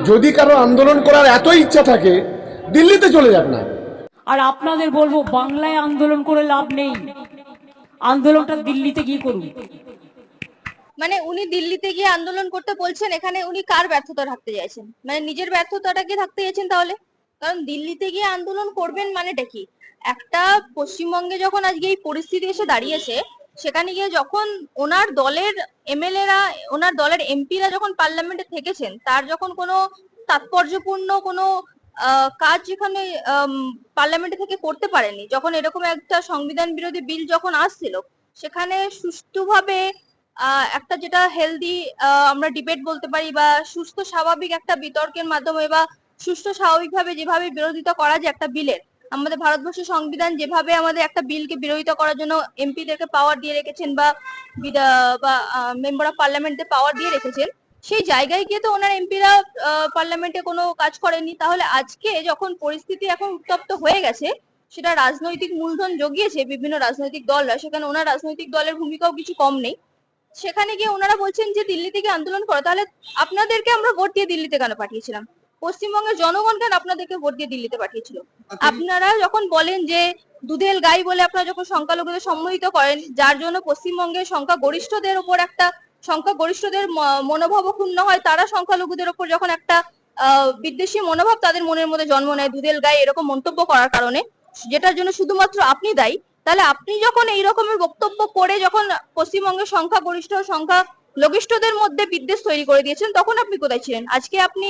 যদি কারো আন্দোলন করার এত ইচ্ছা থাকে দিল্লিতে চলে যাক না। আর আপনাদের বলবো, বাংলায় আন্দোলন করে লাভ নেই, আন্দোলনটা দিল্লিতে গিয়ে করুন। মানে উনি দিল্লিতে গিয়ে আন্দোলন করতে বলছেন, এখানে উনি কার ব্যর্থতা থাকতে চাইছেন? মানে নিজের ব্যর্থতাটাকে থাকতে চাইছেন তাহলে? কারণ দিল্লিতে গিয়ে আন্দোলন করবেন মানেটা কি? একটা পশ্চিমবঙ্গে যখন আজকে এই পরিস্থিতি এসে দাঁড়িয়েছে, সেখানে গিয়ে যখন ওনার দলের এমএলএরা, ওনার দলের এমপিরা যখন পার্লামেন্টে থেকেছেন, তার যখন কোনো তাৎপর্যপূর্ণ কোনো কাজ যেখানে পার্লামেন্টে থেকে করতে পারেনি, যখন এরকম একটা সংবিধান বিরোধী বিল যখন আসছিল, সেখানে সুষ্ঠুভাবে একটা যেটা হেলদি আমরা ডিবেট বলতে পারি, বা সুস্থ স্বাভাবিক একটা বিতর্কের মাধ্যমে বা সুস্থ স্বাভাবিকভাবে যেভাবে বিরোধিতা করা যায় একটা বিলের, আমাদের ভারতবর্ষের সংবিধান যেভাবে আমাদের একটা বিলকে বিরোধিতা করার জন্য এমপিদেরকে পাওয়ার দিয়ে রেখেছেন, বা মেম্বার অফ পার্লামেন্টে পাওয়ার দিয়ে রেখেছেন, সেই জায়গায় গিয়ে তো ওনার এমপিরা পার্লামেন্টে কোনো কাজ করেনি। তাহলে আজকে যখন পরিস্থিতি এখন উত্তপ্ত হয়ে গেছে, সেটা রাজনৈতিক মূলধন জগিয়েছে বিভিন্ন রাজনৈতিক দলরা, সেখানে ওনার রাজনৈতিক দলের ভূমিকাও কিছু কম নেই। সেখানে গিয়ে ওনারা বলছেন যে দিল্লি থেকে আন্দোলন করো। তাহলে আপনাদেরকে আমরা ভোট দিয়ে দিল্লিতে কেন পাঠিয়েছিলাম? পশ্চিমবঙ্গের জনগণ কেন আপনাদেরকে ভোট দিয়ে দিল্লিতে পাঠিয়েছিল? আপনারা যখন বলেন যে দুধেল গাই বলে আপনারা যখন সংখ্যালঘুদের সম্মোহিত করেন, যার জন্য পশ্চিমবঙ্গের সংখ্যাগরিষ্ঠদের উপর একটা সংখ্যাগরিষ্ঠদের মনোভাব ক্ষুণ্ণ হয়, তারা সংখ্যালঘুদের উপর যখন একটা বিদ্বেষী মনোভাব তাদের মনের মধ্যে জন্ম নেয় দুধেল গাই এরকম মন্তব্য করার কারণে, যেটার জন্য শুধুমাত্র আপনি দায়ী। তাহলে আপনি যখন এই রকমের বক্তব্য করে যখন পশ্চিমবঙ্গের সংখ্যাগরিষ্ঠ সংখ্যা লঘিষ্ঠদের মধ্যে বিদ্বেষ তৈরি করে দিয়েছেন, তখন আপনি কোথায় ছিলেন? আজকে আপনি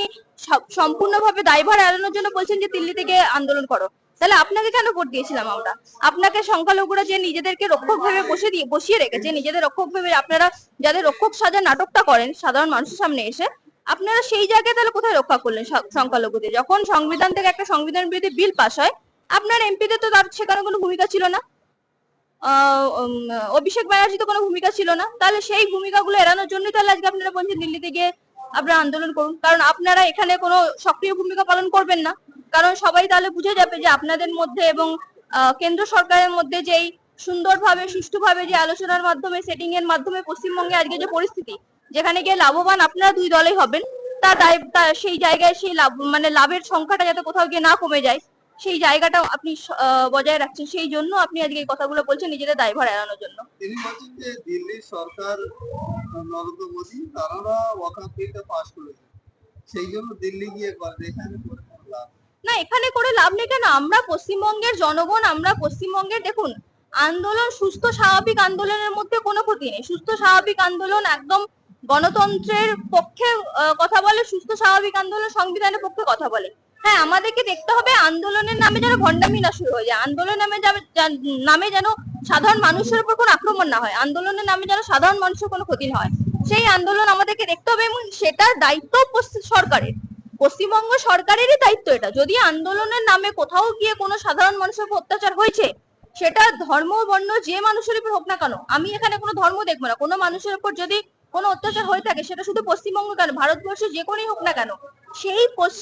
সম্পূর্ণভাবে দায়ভার এড়ানোর জন্য বলছেন যে দিল্লি থেকে আন্দোলন করো। তাহলে আপনাকে কেন ভোট দিয়েছিলাম আমরা? আপনাকে সংখ্যালঘুরা যে নিজেদেরকে রক্ষক ভেবে বসিয়ে রেখেছে, নিজেদের রক্ষক ভেবে আপনারা যাদের রক্ষক সাজার নাটকটা করেন সাধারণ মানুষের সামনে এসে, আপনারা সেই জায়গায় তাহলে কোথায় রক্ষা করলেন সংখ্যালঘুদের? যখন সংবিধান থেকে একটা সংবিধান বিরোধী বিল পাস হয়, আপনার এমপিদের তো তার সেখানে কোনো ভূমিকা ছিল না, অভিষেক ব্যানার্জি তো কোনো ভূমিকা ছিল না। তাহলে সেই ভূমিকাগুলো এড়ানোর জন্যই তাহলে আজকে আপনারা বলছেন দিল্লিতে গিয়ে আপনারা আন্দোলন করুন। কারণ আপনারা এখানে কোনো সক্রিয় ভূমিকা পালন করবেন না, কারণ সবাই তাহলে বুঝে যাবে যে আপনাদের মধ্যে এবং কেন্দ্র সরকারের মধ্যে যেই সুন্দরভাবে সুষ্ঠুভাবে যে আলোচনার মাধ্যমে সেটিং এর মাধ্যমে পশ্চিমবঙ্গে আজকে যে পরিস্থিতি, যেখানে গিয়ে লাভবান আপনারা দুই দলেই হবেন, সেই জায়গায় সেই লাভ মানে লাভের সংখ্যাটা যাতে কোথাও গিয়ে না কমে যায়, সেই জায়গাটা আপনি বজায় রাখছেন। সেই জন্য আপনি আজকে এই কথাগুলো বলছেন নিজেদের দায়ভার এড়ানোর জন্য। তিনি বলছেন যে দিল্লির সরকার নরেন্দ্র মোদী তারা ওয়াকআপ বিলটা পাস করেছে, সেই জন্য দিল্লি গিয়ে এখানে করে লাভ না, এখানে করে লাভ নেই কেন? আমরা পশ্চিমবঙ্গের জনগণ, আমরা পশ্চিমবঙ্গের দেখুন আন্দোলন সুস্থ স্বাভাবিক আন্দোলনের মধ্যে কোনো ক্ষতি নেই। সুস্থ স্বাভাবিক আন্দোলন একদম গণতন্ত্রের পক্ষে কথা বলে, সুস্থ স্বাভাবিক আন্দোলন সংবিধানের পক্ষে কথা বলে। হ্যাঁ, আমাদেরকে দেখতে হবে আন্দোলনের নামে যেন ভণ্ডামি না শুরু হয়ে যায়, আন্দোলনের নামে যেন সাধারণ মানুষের উপর কোনো আক্রমণ না হয়, আন্দোলনের নামে যেন সাধারণ মানুষের কোনো ক্ষতি না হয়, সেই আন্দোলন আমাদেরকে দেখতে হবে। এবং সেটার দায়িত্ব সরকারের, পশ্চিমবঙ্গ সরকারেরই দায়িত্ব এটা। যদি আন্দোলনের নামে কোথাও গিয়ে কোনো সাধারণ মানুষের উপর অত্যাচার হয়েছে, সেটা ধর্ম বর্ণ যে মানুষের উপর হোক না কেন, আমি এখানে কোনো ধর্ম দেখবো না, কোনো মানুষের উপর যদি কোনো অত্যাচার হয়ে থাকে, সেটা শুধু পশ্চিমবঙ্গ কেন, ভারতবর্ষে যে কোনোই হোক না কেন,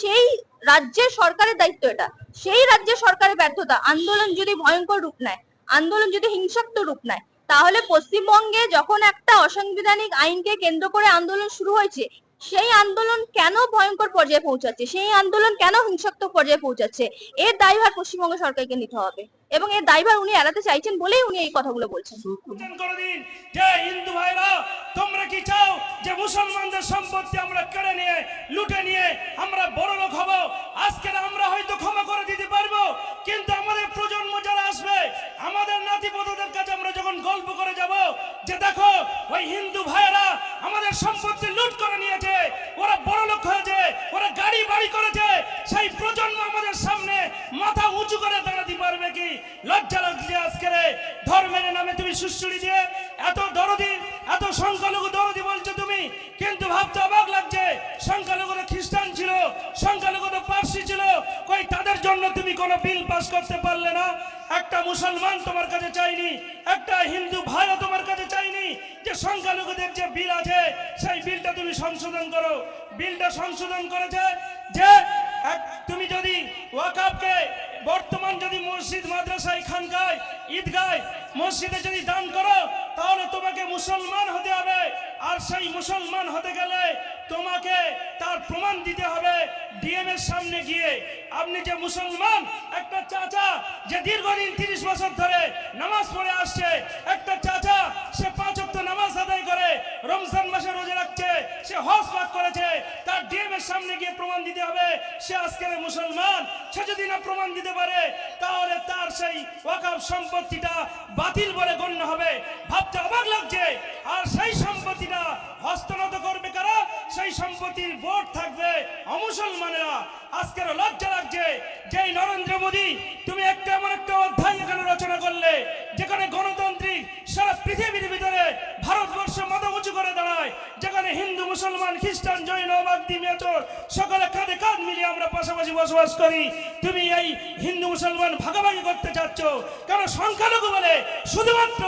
সেই রাজ্যের সরকারের দায়িত্ব এটা। সেই রাজ্যের সরকারের ব্যর্থতা, আন্দোলন যদি ভয়ঙ্কর রূপ নেয়, আন্দোলন যদি হিংসাত্মক রূপ নেয়, তাহলে পশ্চিমবঙ্গে যখন একটা অসাংবিধানিক আইনকে কেন্দ্র করে আন্দোলন শুরু হয়েছে, সেই আন্দোলন কেন ভয়ঙ্কর পর্যায়ে পৌঁছাচ্ছে, সেই আন্দোলন কেন হিংসাত্মক পর্যায়ে পৌঁছাচ্ছে, এর দায়ভার পশ্চিমবঙ্গ সরকারকে নিতে হবে। এবং এর দায়ভার উনি এড়াতে চাইছেন বলেই উনি এই কথাগুলো বলছেন। যে হিন্দু ভাইরা, তোমরা কি চাও যে মুসলমানদের সম্পত্তি আমরা কেড়ে নিয়ে লুটে নিয়ে আমরা বড় লোক হব? আজকে আমরা হয়তো ক্ষমা করে দিতে পারবো, কিন্তু আমাদের প্রজন্ম যারা আসবে, আমাদের নাতিপোতাদের কাছে আমরা যখন গল্প করে যাব যে দেখো ওই হিন্দু ভাইরা আমাদের সম্পত্তি লুট করে নিয়েছে, ওরা বড় লোক হয়েছে, ওরা গাড়ি বাড়ি করেছে, সেই প্রজন্ম আমাদের সামনে মাথা উঁচু করে দাঁড়াতে পারবে কি? লজ্জা লাগছে আজকে ধর্মের নামে তুমি সুশ্রী দিয়ে এত দরদি, এত সংখ্যালঘু দরদি বলছো তুমি, কিন্তু ভাবতে অবাক লাগছে সংখ্যালঘুরা খ্রিস্টান ছিল, সংখ্যালঘুরা পার্সি ছিল, কই তাদের জন্য তুমি কোনো বিল পাস করতে পারলে না? একটা মুসলমান তোমার কাছে চাইনি, একটা হিন্দু ভাইও তোমার কাছে চাইনি যে সংখ্যালঘুদের যে বিল আছে সেই বিলটা তুমি সংশোধন করো। বিলটা সংশোধন করেছে যে তুমি যদি ওয়াকফকে বর্তমান যদি মসজিদ মাদ্রাসায় খানকায় ঈদগায় মসজিদে যদি দান করো, তাহলে তোমাকে মুসলমান হতে হবে। আর সেই মুসলমান হতে গেলে তোমাকে তার প্রমাণ দিতে ডিএমের সামনে গিয়ে আপনি যে মুসলমান একটা চাচা যে দীর্ঘদিন 30 বছর ধরে নামাজ পড়ে আসছে, একটা চাচা সে 5 ওয়াক্ত নামাজ আদায় করে, রমজান মাসে রোজা রাখছে, সে হজ পাক করেছে, তার ডিএমের সামনে গিয়ে প্রমাণ দিতে হবে সে আজকের মুসলমান। সে যদি না প্রমাণ দিতে পারে তাহলে তার সেই ওয়াকফ সম্পত্তিটা বাতিল বলে গণ্য হবে। ভাবতে অবাক লাগছে। আর সেই সম্পত্তিটা হস্তগত করবে কারা? সেই সম্পত্তির বোর্ড থাকবে অমুসলমানেরা। আজকের লজ্জা লাগছে যে নরেন্দ্র মোদী তুমি এমন একটা অধ্যায় এখানে রচনা করলে যেখানে গণতান্ত্রিক সারা পৃথিবীর ভিতরে ভারতবর্ষ মাথা উঁচু করে দাঁড়ায়, যেখানে হিন্দু মুসলমান খ্রিস্টান জৈন বাগদি মেচর সকলে কাঁধে কাঁধ মিলিয়ে আমরা পাশাপাশি বসবাস করি। তুমি এই হিন্দু মুসলমান ভাগাভাগি করতে চাচ্ছ কেন? সংখ্যালঘু বলে শুধুমাত্র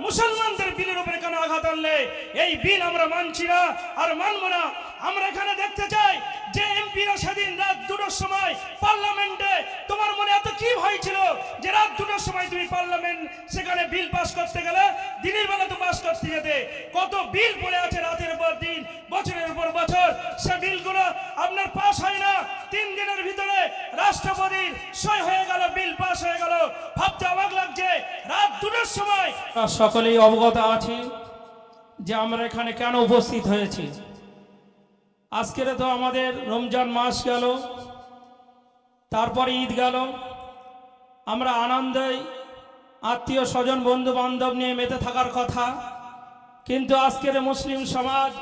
মুসলমানদের বিলের উপরে কেন আঘাত আনলে? এই বিল আমরা মানছি না আর মানব না। আমরা এখানে দেখতে চাই যে এমপিরা সেদিন রাত 2টার সময় পার্লামেন্টে, তোমার মনে এত কি ভয় ছিল যে রাত 2টার সময় তুমি পার্লামেন্ট সেখানে বিল পাস করতে গেলে? দিনের বেলা তো পাস করতে যেতে। কত বিল পড়ে আছে রাতের পর দিন, বছরের পর বছর, সে বিলগুলো আপনার পাস হয় না। 3 দিনের ভিতরে রাষ্ট্রপতির সই হয়ে গেল, বিল পাস হয়ে গেল। ভাবতে অবাক লাগছে রাত 2টার সময়। সকলেই অবগত আছি যে আমরা এখানে কেন উপস্থিত হয়েছি। আজকের তো আমাদের রমজান মাস গেল, তারপরে ঈদ গেল, আমরা আনন্দে আত্মীয় স্বজন বন্ধু বান্ধব নিয়ে মেতে থাকার কথা। কিন্তু আজকের মুসলিম সমাজ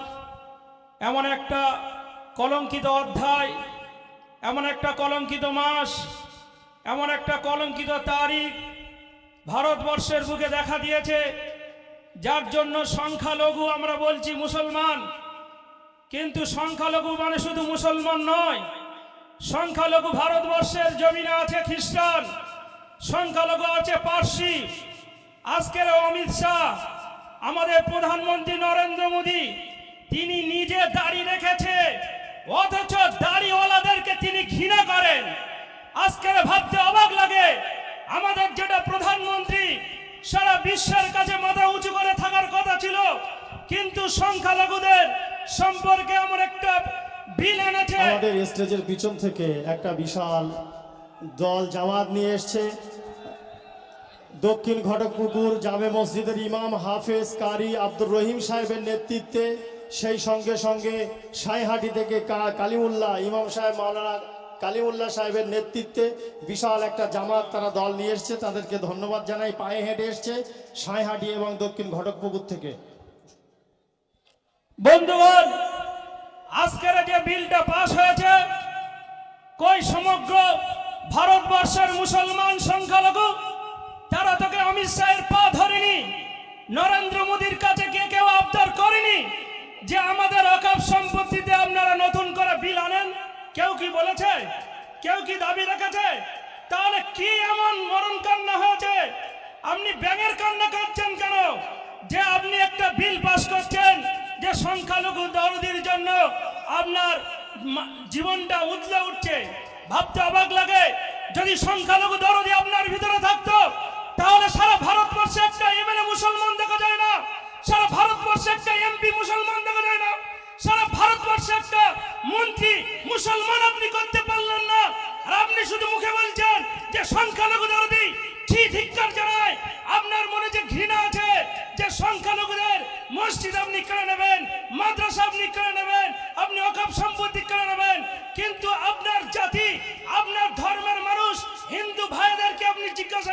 এমন একটা কলঙ্কিত অধ্যায়, এমন একটা কলঙ্কিত মাস, এমন একটা কলঙ্কিত তারিখ ভারতবর্ষের বুকে দেখা দিয়েছে, যার জন্য সংখ্যালঘু আমরা বলছি মুসলমান, কিন্তু সংখ্যালঘু মানে শুধু মুসলমান নয়। সংখ্যালঘু ভারতবর্ষের জমিনে আছে খ্রিস্টান, সংখ্যালঘু আছে পার্সি। আজকের অমিত শাহ, আমাদের প্রধানমন্ত্রী নরেন্দ্র মোদী, তিনি নিজে দাড়ি রেখেছে, অথচ দাড়িওয়ালাদেরকে তিনি ঘৃণা করেন। আজকের ভাবতে অবাক লাগে, আমাদের যেটা প্রধানমন্ত্রী সারা বিশ্বের কাছে মাথা উঁচু করে থাকার কথা ছিল, কিন্তু সংখ্যালঘুদের সম্পর্কে এমন একটা বিল এনেছে। আমাদের স্টেজের পিছন থেকে একটা বিশাল দল জামাত নিয়ে এসছে। দক্ষিণ ঘটকপুকুর জামে মসজিদের ইমাম হাফেজ কারি আব্দুর রহিম সাহেবের নেতৃত্বে, সেই সঙ্গে সঙ্গে সাঁইহাটি থেকে কালিমুল্লাহ ইমাম সাহেব মাওলানা কালিমুল্লাহ সাহেবের নেতৃত্বে বিশাল একটা জামাত তারা দল নিয়ে এসছে। তাদেরকে ধন্যবাদ জানাই। পায়ে হেঁটে এসছে সাঁইহাটি এবং দক্ষিণ ঘটকপুকুর থেকে। বন্ধুগণ, আজকের যে বিলটা পাস হয়েছে, কই সমগ্র ভারতবর্ষের মুসলমান সংখ্যালঘু তারা তোকে অমিত শাহের পা ধরেনি, নরেন্দ্র মোদীর কাছে গিয়ে কেউ আবদার করেনি যে আমাদের ওয়াকফ সম্পত্তিতে আপনারা নতুন করে বিল আনেন? কেউ কি বলেছে? কেউ কি দাবি রেখেছে? তাহলে কি এমন মরণ কান্না হয়েছে? আপনি ব্যাঙের কান্না করছেন কেন? যে আপনি একটা বিল পাস করছেন যে সংখ্যালঘু দরদির জন্য আপনার জীবনটা উতলে উঠছে। ভাবতে অবাক লাগে, যদি সংখ্যালঘু দরদি আপনার ভিতরে থাকতো তাহলে সারা ভারতবর্ষে একটা এমএলএ মুসলমান দেখা যায় না, সারা ভারতবর্ষে একটা এমপি মুসলমান দেখা যায় না, সারা ভারতবর্ষে একটা মন্ত্রী মুসলমান আপনি করতে পারলেন না। আর আপনি শুধু মুখে বলছেন যে সংখ্যালঘু দরদি। ছি, ধিক্কার জানায়। আপনার মনে যে ঘৃণা আছে যে সংখ্যালঘুদের মসজিদ আপনি কেড়ে নেবেন, মাদ্রাসা আপনি কেড়ে নেবেন, আপনি ওয়াকফ সম্পত্তি কেড়ে নেবেন, কিন্তু আপনার জাতি, আপনার ধর্মের মানুষ হিন্দু ভাইদেরকে আপনি জিজ্ঞাসা